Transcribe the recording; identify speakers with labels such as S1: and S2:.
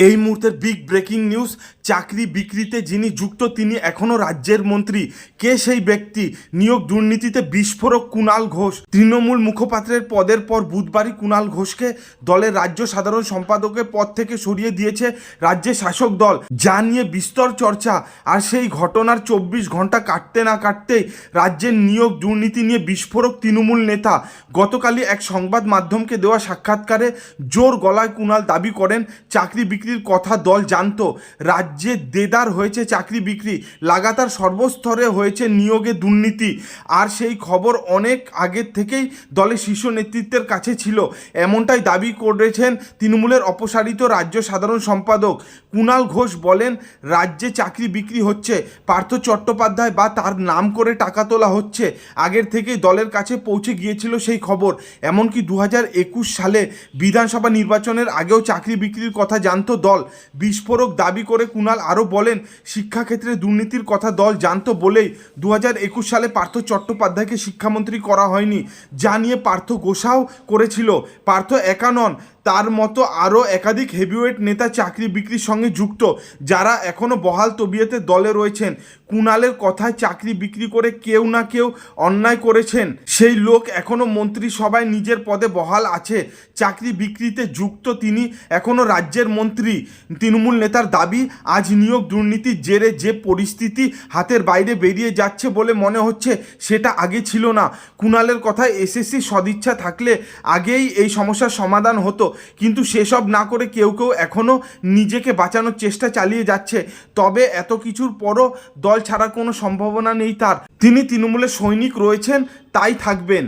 S1: এই মুহূর্তের big breaking news, চাকরি বিক্রিতে যিনি যুক্ত তিনি এখনও রাজ্যের মন্ত্রী। কে সেই ব্যক্তি? নিয়োগ দুর্নীতিতে বিস্ফোরক কুণাল ঘোষ। তৃণমূল মুখপাত্রের পদের পর বুধবারই কুণাল ঘোষকে দলের রাজ্য সাধারণ সম্পাদকের পদ থেকে সরিয়ে দিয়েছে রাজ্যের শাসক দল, যা নিয়ে বিস্তর চর্চা। আর সেই ঘটনার 24 ঘন্টা কাটতে না কাটতেই রাজ্যের নিয়োগ দুর্নীতি নিয়ে বিস্ফোরক তৃণমূল নেতা। গতকালই এক সংবাদ মাধ্যমকে দেওয়া সাক্ষাৎকারে জোর গলায় কুণাল দাবি করেন চাকরি বিক্রির কথা দল জানতো। রাজ্যে দেদার হয়েছে চাকরি বিক্রি, লাগাতার সর্বস্তরে হয়েছে নিয়োগে দুর্নীতি, আর সেই খবর অনেক আগের থেকেই দলের শীর্ষ নেতৃত্বের কাছে ছিল। এমনটাই দাবি করেছেন তৃণমূলের অপসারিত রাজ্য সাধারণ সম্পাদক কুণাল ঘোষ। বলেন, রাজ্যে চাকরি বিক্রি হচ্ছে, পার্থ চট্টোপাধ্যায় বা তার নাম করে টাকা তোলা হচ্ছে। আগের থেকেই দলের কাছে পৌঁছে গিয়েছিল সেই খবর। এমনকি 2021 সালে বিধানসভা নির্বাচনের আগেও চাকরি বিক্রির কথা জানতো দল। বিস্ফোরক দাবি করে কুণাল আরও বলেন, শিক্ষাক্ষেত্রে দুর্নীতির কথা দল জানতো বলেই 2021 সালে পার্থ চট্টোপাধ্যায়কে শিক্ষামন্ত্রী করা হয়নি, যা নিয়ে পার্থ গোসাও করেছিল। পার্থ একা নন, তার মতো আরও একাধিক হেভিওয়েট নেতা চাকরি বিক্রির সঙ্গে যুক্ত, যারা এখনও বহাল তবিয়তে দলে রয়েছেন। কুণালের কথায় চাকরি বিক্রি করে কেউ না কেউ অন্যায় করেছেন, সেই লোক এখনও মন্ত্রিসভায় নিজের পদে বহাল আছে। চাকরি বিক্রিতে যুক্ত তিনি এখনও রাজ্যের মন্ত্রী। তৃণমূল নেতার দাবি, আজ নিয়োগ দুর্নীতির জেরে যে পরিস্থিতি হাতের বাইরে বেরিয়ে যাচ্ছে বলে মনে হচ্ছে, সেটা আগে ছিল না। কুণালের কথায় এসএসসি সদিচ্ছা থাকলে আগেই এই সমস্যার সমাধান হতো, কিন্তু সেসব না করে কেউ এখনও নিজেকে বাঁচানোর চেষ্টা চালিয়ে যাচ্ছে। তবে এত কিছুর পরও দল ছাড়ার কোনো সম্ভাবনা নেই তার। তিনি তৃণমূলের সৈনিক রয়েছেন, তাই থাকবেন।